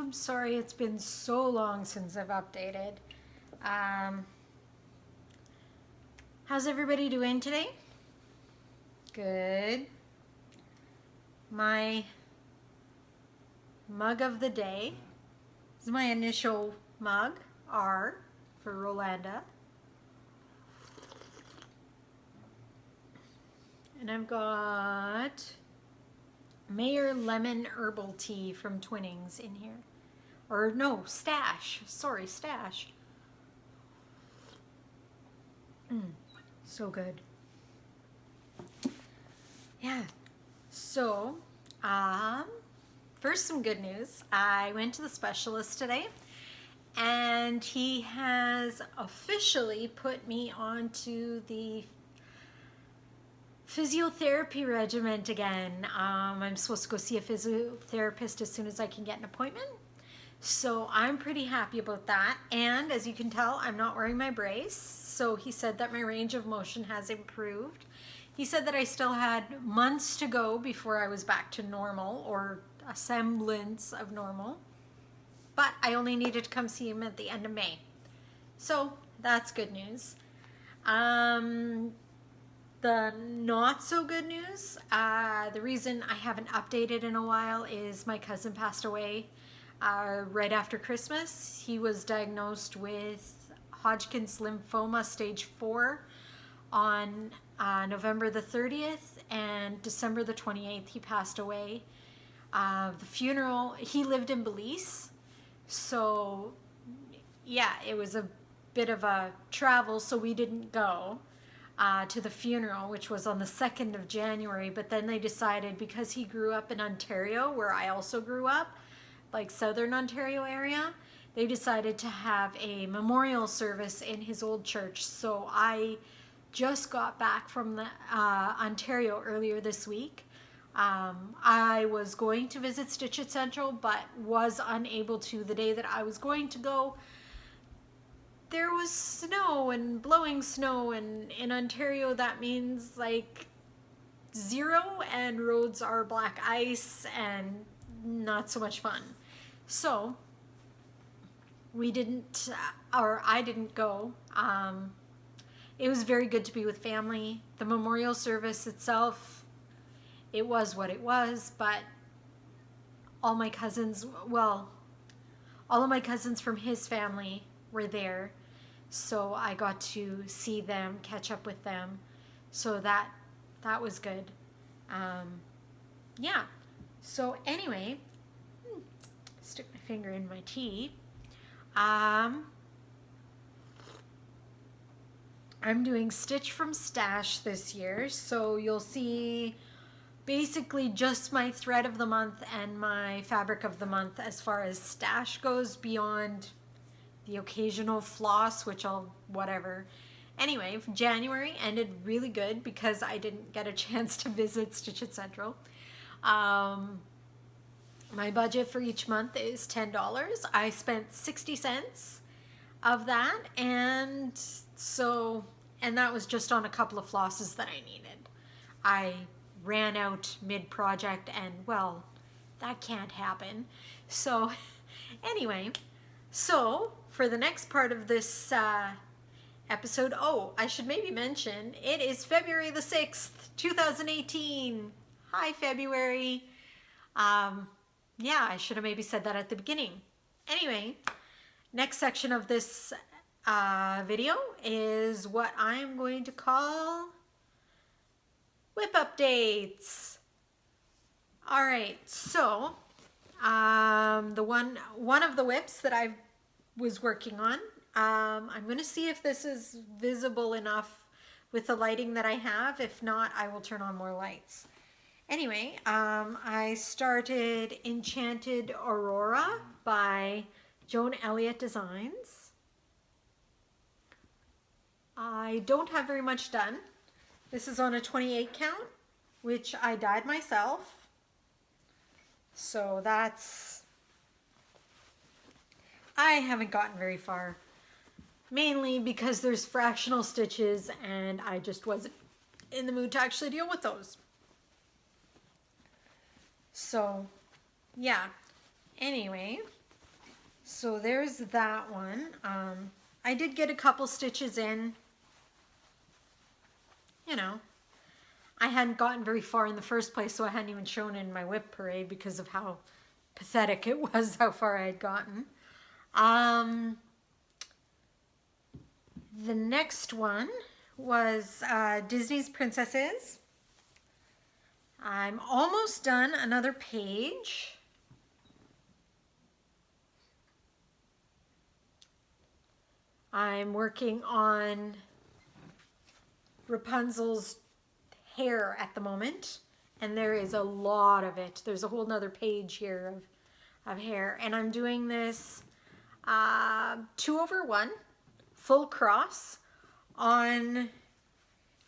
I'm sorry, it's been so long since I've updated. How's everybody doing today? Good. My mug of the day is my initial mug, R, for Rolanda. And I've got Mayor Lemon Herbal Tea from Twinnings in here. Or no, Stash. Sorry, Stash. So good. Yeah. So, first some good news. I went to the specialist today and he has officially put me onto the physiotherapy regimen again. I'm supposed to go see a physiotherapist as soon as I can get an appointment. So I'm pretty happy about that. And as you can tell, I'm not wearing my brace. So he said that my range of motion has improved. He said that I still had months to go before I was back to normal or a semblance of normal. But I only needed to come see him at the end of May. So that's good news. The not so good news, the reason I haven't updated in a while is my cousin passed away right after Christmas. He was diagnosed with Hodgkin's lymphoma stage 4 on November the 30th, and December the 28th he passed away. The funeral, he lived in Belize, so yeah, it was a bit of a travel, so we didn't go to the funeral, which was on the 2nd of January, but then they decided, because he grew up in Ontario, where I also grew up, like Southern Ontario area, they decided to have a memorial service in his old church. So I just got back from the Ontario earlier this week. I was going to visit Stitch It Central, but was unable to. The day that I was going to go, there was snow and blowing snow, and in Ontario that means like 0, and roads are black ice and not so much fun. So we didn't, or I didn't go. It was very good to be with family. The memorial service itself, it was what it was, but all of my cousins from his family were there. So I got to see them, catch up with them. So that was good. Yeah. So anyway, stick my finger in my tea. I'm doing Stitch from Stash this year, so you'll see basically just my thread of the month and my fabric of the month as far as Stash goes, beyond the occasional floss, which I'll whatever. Anyway, January ended really good because I didn't get a chance to visit Stitch It Central. My budget for each month is $10. I spent 60 cents of that, and that was just on a couple of flosses that I needed. I ran out mid-project, and well, that can't happen. So anyway, so for the next part of this episode, I should maybe mention, it is February the 6th, 2018. Hi, February. Yeah, I should have maybe said that at the beginning. Anyway, next section of this video is what I'm going to call whip updates. All right, so the one of the whips that I was working on, I'm going to see if this is visible enough with the lighting that I have. If not, I will turn on more lights. Anyway, I started Enchanted Aurora by Joan Elliott Designs. I don't have very much done. This is on a 28 count, which I dyed myself. So I haven't gotten very far. Mainly because there's fractional stitches and I just wasn't in the mood to actually deal with those. So, yeah. Anyway, So there's that one. I did get a couple stitches in. You know, I hadn't gotten very far in the first place, so I hadn't even shown in my whip parade because of how pathetic it was, how far I had gotten. The next one was Disney's Princesses. I'm almost done another page. I'm working on Rapunzel's hair at the moment, and there is a lot of it. There's a whole nother page here of hair, and I'm doing this 2/1 full cross on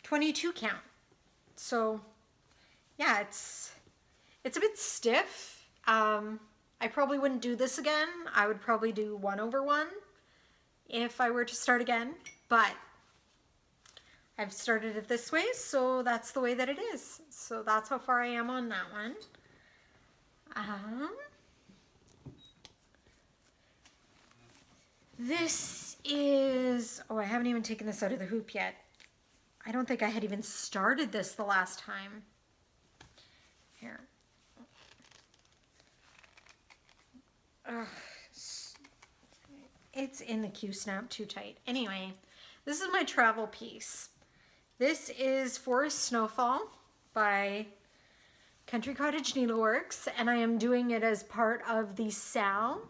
22 count. So yeah, it's a bit stiff. I probably wouldn't do this again. I would probably do 1/1 if I were to start again, but I've started it this way, so that's the way that it is. So that's how far I am on that one. This is, oh, I haven't even taken this out of the hoop yet. I don't think I had even started this the last time. Here. Ugh. It's in the Q-snap too tight. Anyway, this is my travel piece. This is Forest Snowfall by Country Cottage Needleworks, and I am doing it as part of the SAL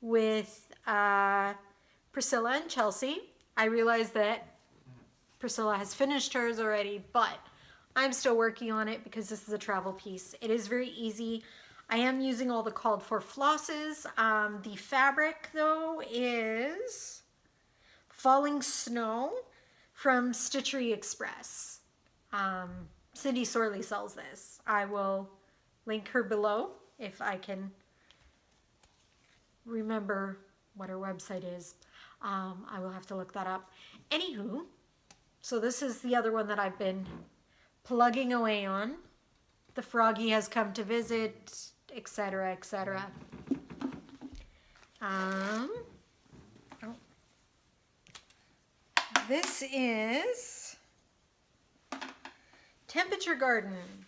with Priscilla and Chelsea. I realize that Priscilla has finished hers already, but I'm still working on it because this is a travel piece. It is very easy. I am using all the called for flosses. The fabric, though, is Falling Snow from Stitchery Express. Cindy Sorley sells this. I will link her below if I can remember what her website is. I will have to look that up. Anywho, so this is the other one that I've been plugging away on. The froggy has come to visit, etc., etc. This is Temperature Garden.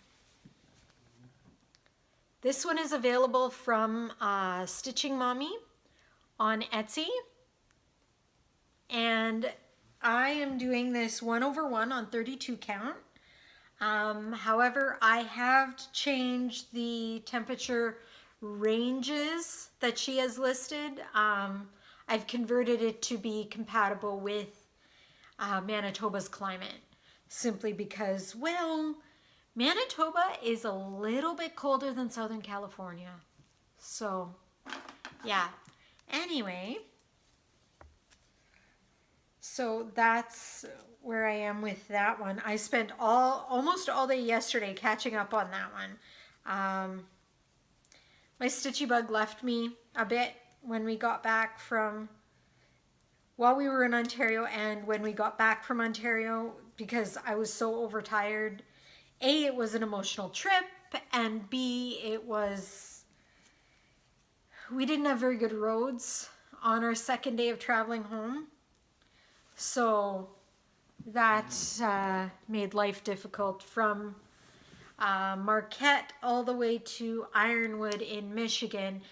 This one is available from Stitching Mommy on Etsy. And I am doing this 1/1 on 32 count. However, I have changed the temperature ranges that she has listed. I've converted it to be compatible with Manitoba's climate, simply because, well, Manitoba is a little bit colder than Southern California. So, yeah. Anyway, so that's where I am with that one. I spent almost all day yesterday catching up on that one. My stitchy bug left me a bit when we got back from, while we were in Ontario and when we got back from Ontario, because I was so overtired. A, it was an emotional trip, and B, we didn't have very good roads on our second day of traveling home. So that made life difficult. From Marquette all the way to Ironwood in Michigan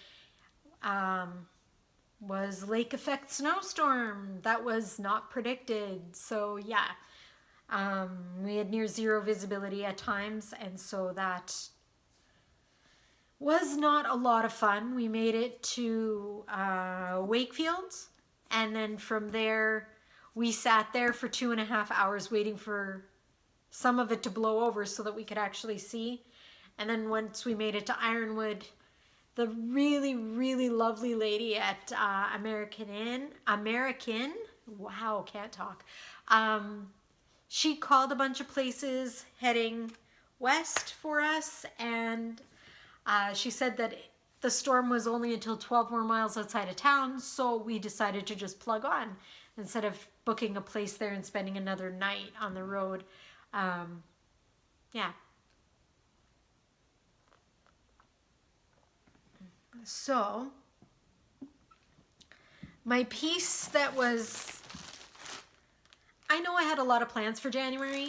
was lake effect snowstorm that was not predicted. So yeah, we had near zero visibility at times, and so that was not a lot of fun. We made it to Wakefield, and then from there we sat there for 2.5 hours waiting for some of it to blow over so that we could actually see. And then once we made it to Ironwood, the really, really lovely lady at American, wow, can't talk. She called a bunch of places heading west for us, and she said that the storm was only until 12 more miles outside of town, so we decided to just plug on instead of booking a place there and spending another night on the road. Yeah. So My piece that was, I know I had a lot of plans for January.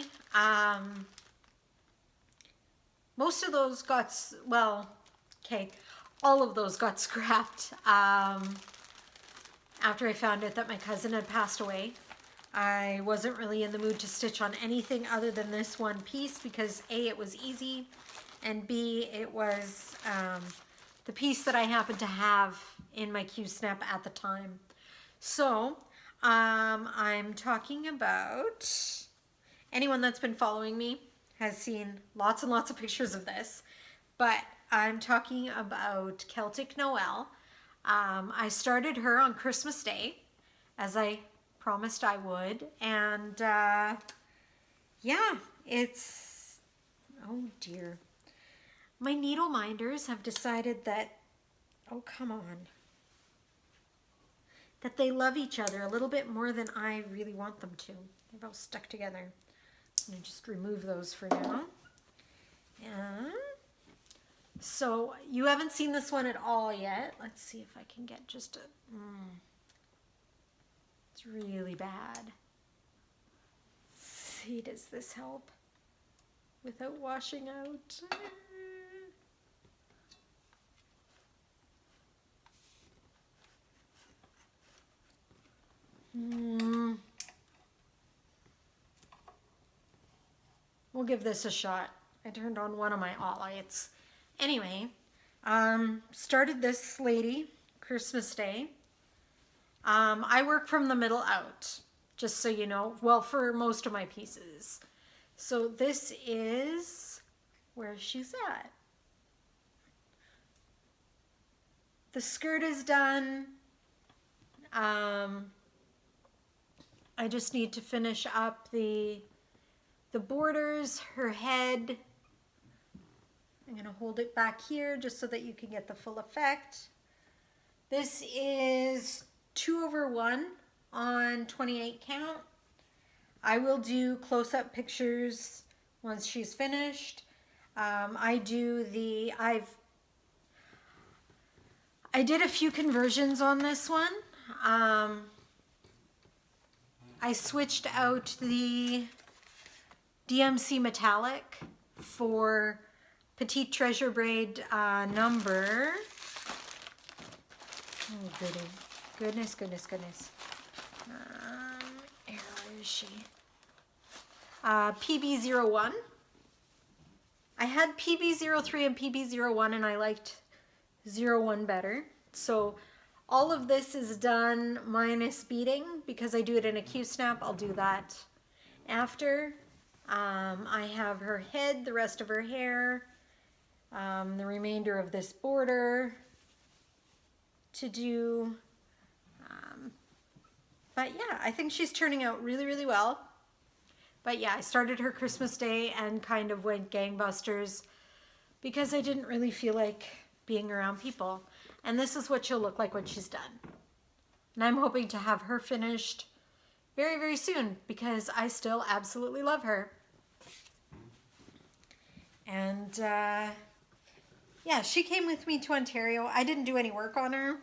Most of those got, well, okay, all of those got scrapped after I found out that my cousin had passed away. I wasn't really in the mood to stitch on anything other than this one piece because A, it was easy, and B, it was the piece that I happened to have in my Q-snap at the time. So I'm talking about, anyone that's been following me has seen lots and lots of pictures of this, but I'm talking about Celtic Noel. I started her on Christmas Day, as I promised I would, and yeah, it's, oh dear. My needle minders have decided that, oh come on, that they love each other a little bit more than I really want them to. They're all stuck together. I'm going to just remove those for now. And so you haven't seen this one at all yet. Let's see if I can get just a, it's really bad. Let's see, does this help without washing out? We'll give this a shot. I turned on one of my all lights. Anyway, started this lady Christmas Day. I work from the middle out, just so you know, well, for most of my pieces. So this is where she's at. The skirt is done. I just need to finish up the borders, her head. I'm going to hold it back here just so that you can get the full effect. This is 2/1 on 28 count. I will do close-up pictures once she's finished. I did a few conversions on this one. I switched out the DMC metallic for Petite Treasure braid number, oh goodness. Where is she? PB01. I had PB03 and PB01 and I liked 01 better. So all of this is done minus beading because I do it in a Q-snap. I'll do that after. I have her head, the rest of her hair, the remainder of this border to do. But yeah, I think she's turning out really, really well. But yeah, I started her Christmas Day and kind of went gangbusters because I didn't really feel like being around people. And this is what she'll look like when she's done. And I'm hoping to have her finished very, very soon because I still absolutely love her. And yeah, she came with me to Ontario. I didn't do any work on her,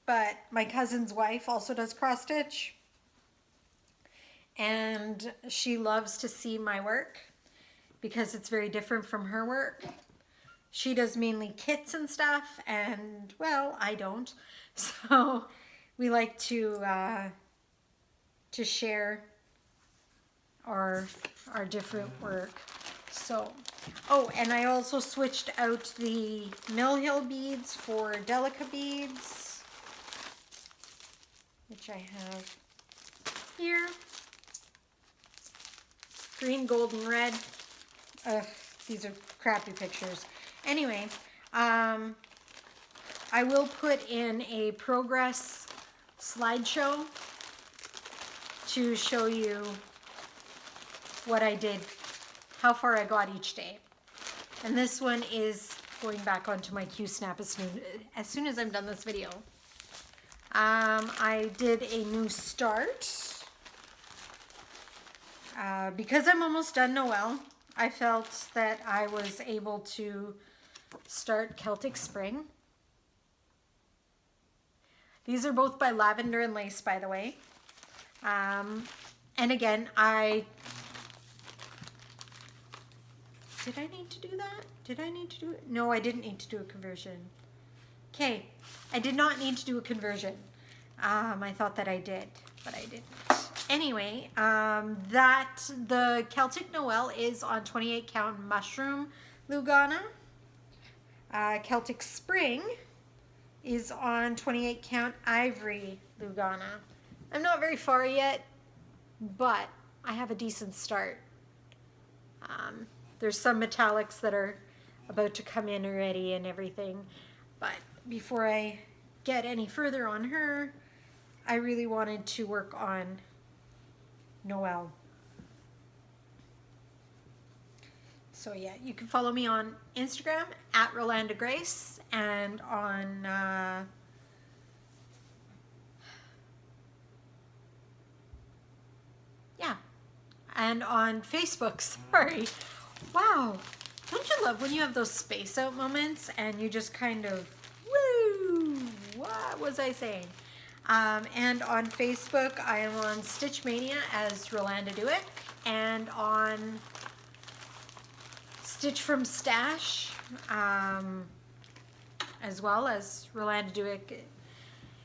but my cousin's wife also does cross stitch. And she loves to see my work because it's very different from her work. She does mainly kits and stuff, and well, I don't. So we like to share our different work. So, oh, and I also switched out the Mill Hill beads for Delica beads, which I have here. Green, gold, and red. These are crappy pictures. Anyway, I will put in a progress slideshow to show you what I did, how far I got each day. And this one is going back onto my Q-snap as soon as I'm done this video. I did a new start. Because I'm almost done Noel, I felt that I was able to start Celtic Spring. These are both by Lavender and Lace, by the way. And again, did I need to do that? Did I need to do it? No, I didn't need to do a conversion. Okay, I did not need to do a conversion. I thought that I did, but I didn't. Anyway, the Celtic Noel is on 28 count mushroom Lugana. Celtic Spring is on 28 count ivory Lugana. I'm not very far yet, but I have a decent start. There's some metallics that are about to come in already and everything, but before I get any further on her, I really wanted to work on Noel. So yeah, you can follow me on Instagram at Rolanda Grace, and on and on Facebook. Sorry. Wow. Don't you love when you have those space out moments and you just kind of, woo, what was I saying? And on Facebook, I am on Stitch Mania as Rolanda Do It, and on Stitch from Stash, as well as Rolanda Do It.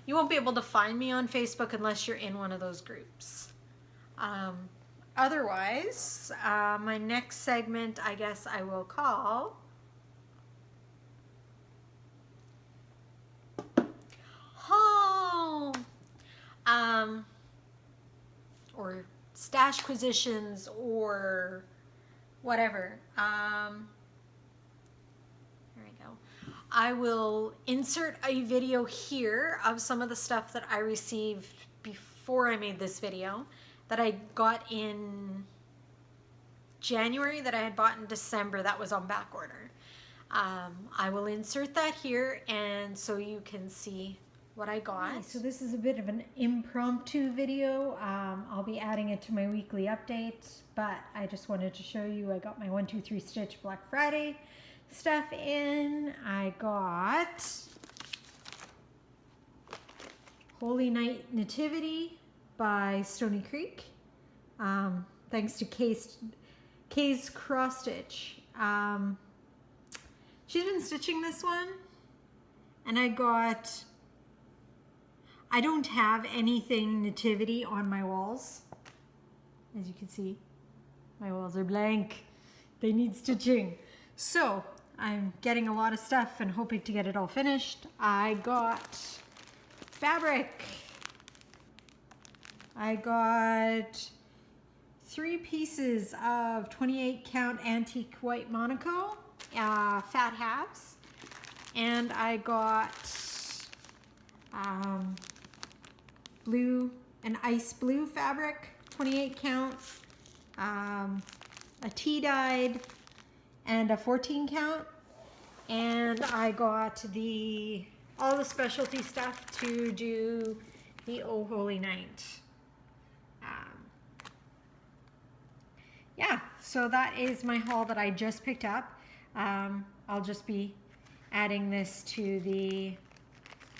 You won't be able to find me on Facebook unless you're in one of those groups. Otherwise, my next segment, I guess I will call Home, or Stashquisitions, or whatever. There we go. I will insert a video here of some of the stuff that I received before I made this video, that I got in January, that I had bought in December, that was on back order. I will insert that here, and so you can see what I got. Okay, so this is a bit of an impromptu video. I'll be adding it to my weekly update, but I just wanted to show you I got my 1, 2, 3 Stitch Black Friday stuff in. I got Holy Night Nativity by Stony Creek, thanks to Kay's Cross Stitch. She's been stitching this one, and I don't have anything nativity on my walls. As you can see, my walls are blank. They need stitching. So I'm getting a lot of stuff and hoping to get it all finished. I got fabric. I got 3 pieces of 28 count antique white Monaco, fat halves, and I got an ice blue fabric, 28 count, a tea dyed, and a 14 count, and I got all the specialty stuff to do the Oh Holy Night. Yeah, so that is my haul that I just picked up. I'll just be adding this to the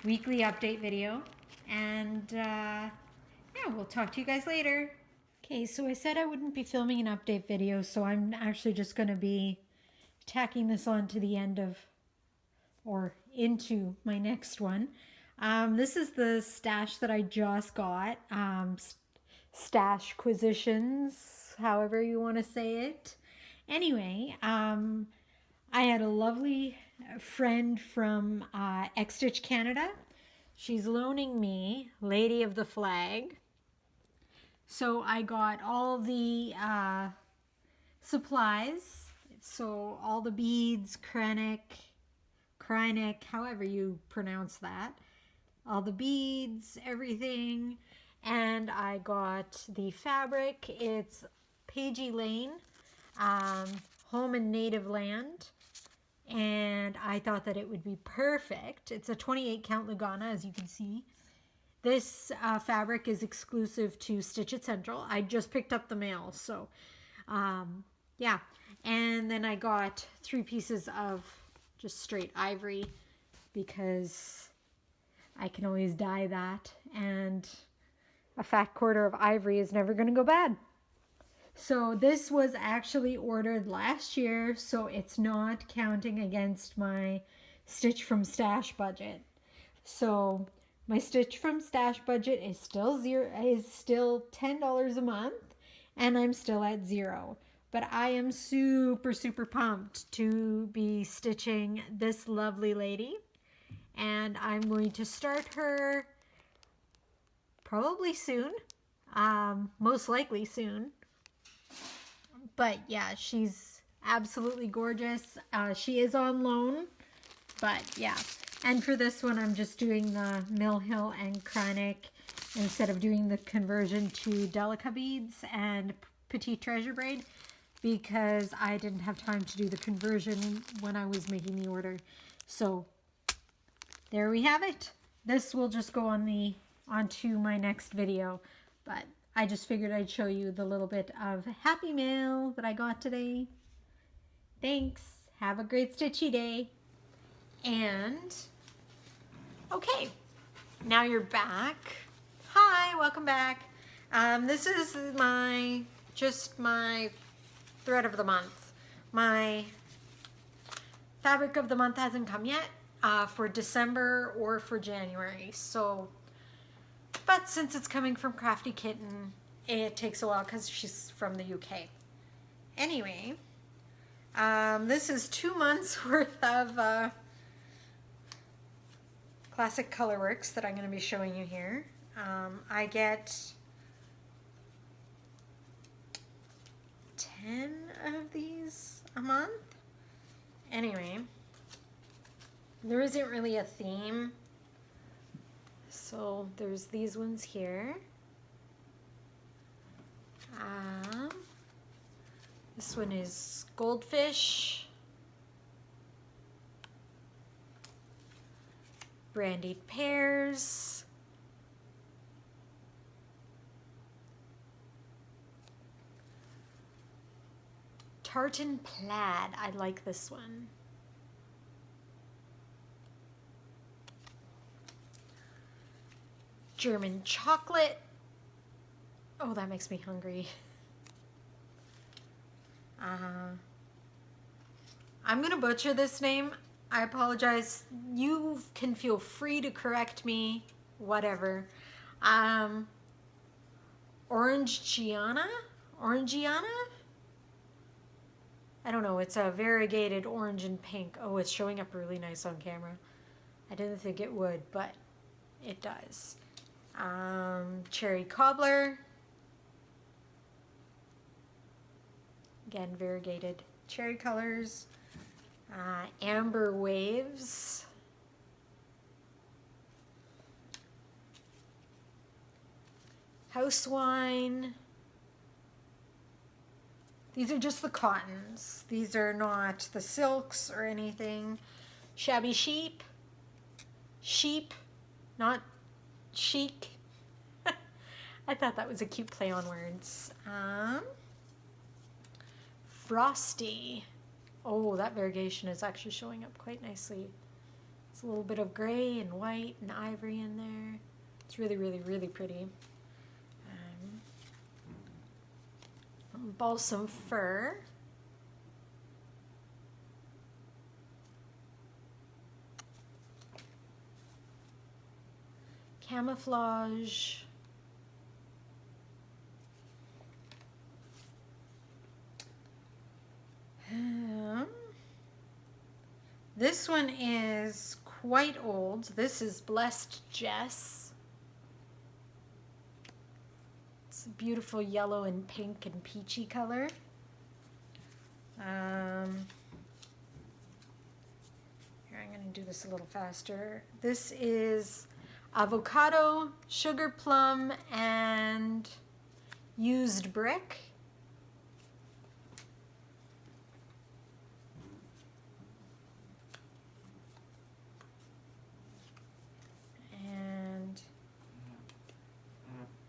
weekly update video, and yeah, we'll talk to you guys later. Okay, so I said I wouldn't be filming an update video, so I'm actually just going to be tacking this on to the end of, or into my next one. This is the stash that I just got, Stashquisitions, however you want to say it. Anyway, I had a lovely friend from X-Stitch Canada. She's loaning me Lady of the Flag. So I got all the supplies. So all the beads, Krynic, however you pronounce that. All the beads, everything. And I got the fabric. It's Paigey Lane, Home and Native Land. And I thought that it would be perfect. It's a 28 count Lugana, as you can see. This fabric is exclusive to Stitch It Central. I just picked up the mail, so yeah. And then I got 3 pieces of just straight ivory because I can always dye that, and a fat quarter of ivory is never going to go bad. So this was actually ordered last year, so it's not counting against my Stitch from Stash budget. So my Stitch from Stash budget is still $10 a month, and I'm still at zero. But I am super, super pumped to be stitching this lovely lady, and I'm going to start her probably soon, most likely soon. But yeah, she's absolutely gorgeous. She is on loan, but yeah. And for this one, I'm just doing the Mill Hill and Kranich instead of doing the conversion to Delica beads and Petite Treasure braid, because I didn't have time to do the conversion when I was making the order. So there we have it. This will just go onto my next video, but I just figured I'd show you the little bit of happy mail that I got today. Thanks. Have a great stitchy day. And okay, now you're back. Hi, welcome back. This is my thread of the month. My fabric of the month hasn't come yet for December or for January. So, but since it's coming from Crafty Kitten, it takes a while because she's from the UK. Anyway, this is 2 months worth of classic colorworks that I'm going to be showing you here. I get 10 of these a month. Anyway, there isn't really a theme. So there's these ones here. This one is goldfish, brandied pears, tartan plaid. I like this one. German chocolate. Oh, that makes me hungry. I'm gonna butcher this name. I apologize. You can feel free to correct me, whatever. Orangiana? I don't know. It's a variegated orange and pink. Oh, it's showing up really nice on camera. I didn't think it would, but it does. Cherry cobbler. Again, variegated cherry colors. Amber waves. House wine. These are just the cottons. These are not the silks or anything. Shabby sheep. Sheep, not chic. I thought that was a cute play on words. Frosty. Oh, that variegation is actually showing up quite nicely. It's a little bit of gray and white and ivory in there. It's really, really, really pretty. Balsam fir. Camouflage. This one is quite old. This is Blessed Jess. It's a beautiful yellow and pink and peachy color. Here, I'm going to do this a little faster. This is avocado, sugar plum, and used brick.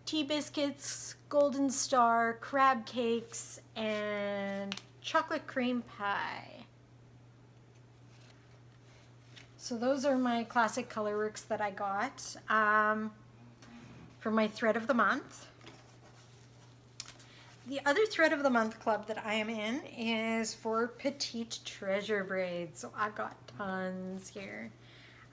Tea biscuits, golden star, crab cakes, and chocolate cream pie. So those are my classic colorworks that I got for my thread of the month. The other thread of the month club that I am in is for petite treasure braids. So I've got tons here.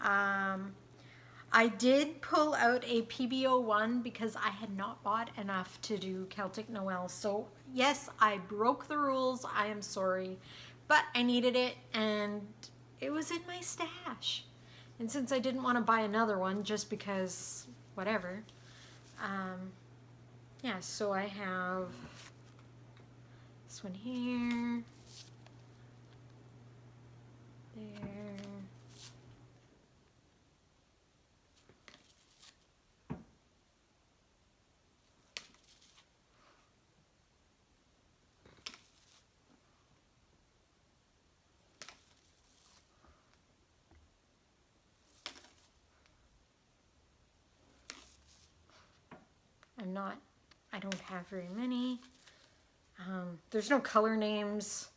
I did pull out a PBO1 because I had not bought enough to do Celtic Noel. So yes, I broke the rules. I am sorry, but I needed it and it was in my stash. And since I didn't want to buy another one just because whatever, yeah, so I have this one here, there. I don't have very many. There's no color names.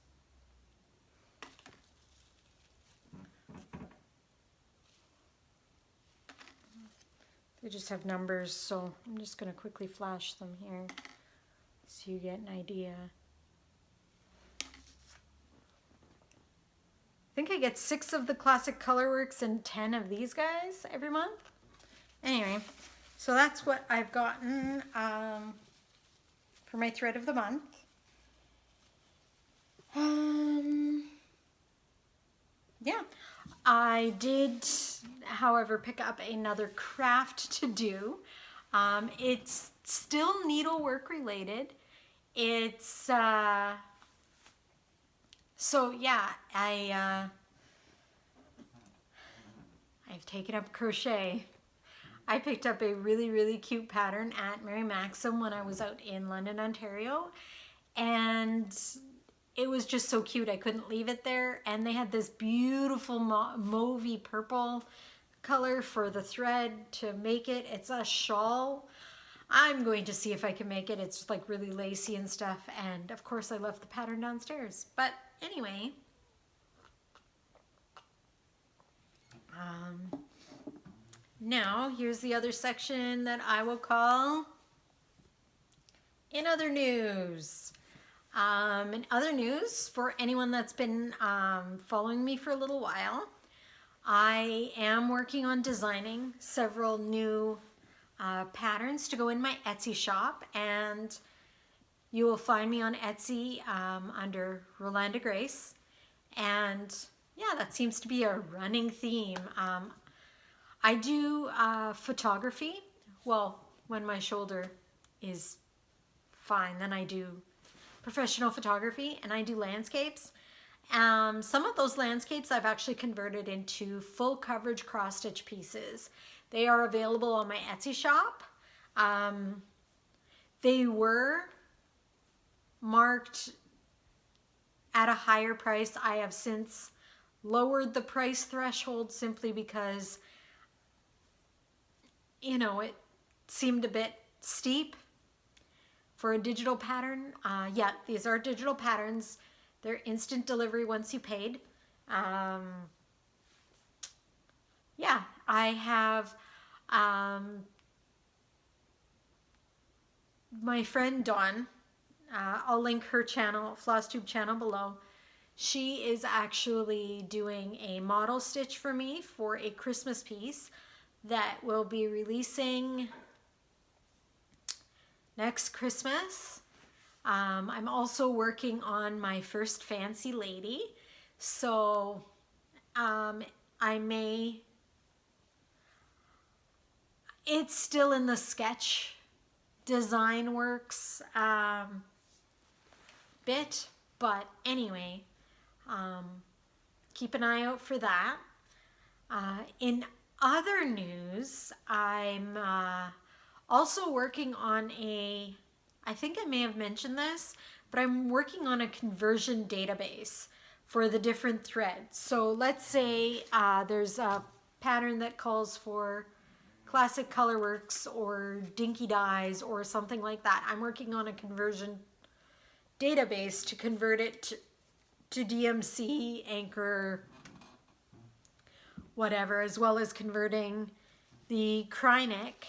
They just have numbers, so I'm just going to quickly flash them here so you get an idea. I think I get 6 of the classic colorworks and 10 of these guys every month. Anyway, so that's what I've gotten for my thread of the month. Yeah, I did, however, pick up another craft to do. It's still needlework related. It's, so yeah, I've taken up crochet. I picked up a really, really cute pattern at Mary Maxim when I was out in London, Ontario. And it was just so cute. I couldn't leave it there. And they had this beautiful mauvey purple color for the thread to make it. It's a shawl. I'm going to see if I can make it. It's like really lacy and stuff. And of course I left the pattern downstairs. But anyway, now here's the other section that I will call In Other News. In other news, for anyone that's been following me for a little while, I am working on designing several new patterns to go in my Etsy shop, and you will find me on Etsy under Rolanda Grace. And yeah, that seems to be a running theme. I do photography. Well, when my shoulder is fine, then I do professional photography, and I do landscapes. Some of those landscapes I've actually converted into full coverage cross stitch pieces. They are available on my Etsy shop. They were marked at a higher price. I have since lowered the price threshold simply because, you know, it seemed a bit steep for a digital pattern. Yeah, these are digital patterns. They're instant delivery once you paid. Yeah, I have my friend Dawn. I'll link her channel, FlossTube channel below. She is actually doing a model stitch for me for a Christmas piece that will be releasing next Christmas. I'm also working on my first fancy lady, so it's still in the sketch design works bit, but anyway, keep an eye out for that. In other news, I'm also working on I think I may have mentioned this, but I'm working on a conversion database for the different threads. So let's say there's a pattern that calls for classic colorworks or dinky dyes or something like that. I'm working on a conversion database to convert it to DMC, Anchor, whatever, as well as converting the Krynic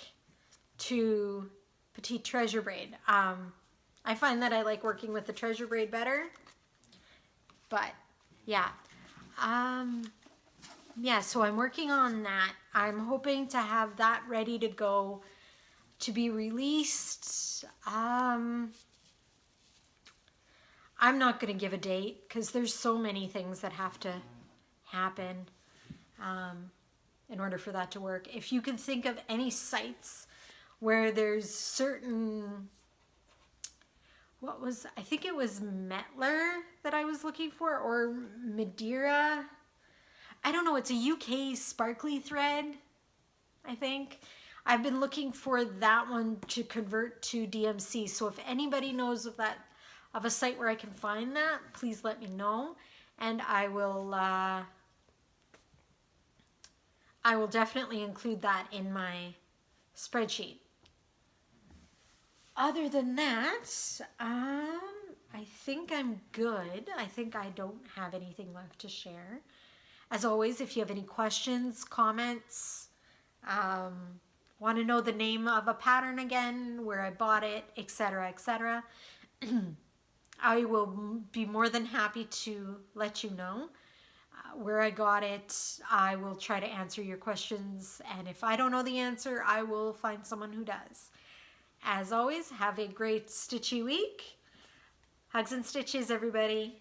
to petite treasure braid. I find that I like working with the treasure braid better, but yeah. Yeah, so I'm working on that. I'm hoping to have that ready to go to be released. I'm not going to give a date because there's so many things that have to happen in order for that to work. If you can think of any sites where there's certain, I think it was Metler that I was looking for, or Madeira. I don't know, it's a UK sparkly thread, I think. I've been looking for that one to convert to DMC. So if anybody knows of a site where I can find that, please let me know, and I will definitely include that in my spreadsheet. Other than that, I think I'm good. I think I don't have anything left to share. As always, if you have any questions, comments, want to know the name of a pattern again, where I bought it, etc., etc., I will be more than happy to let you know where I got it. I will try to answer your questions, and if I don't know the answer, I will find someone who does. As always, have a great stitchy week. Hugs and stitches, everybody.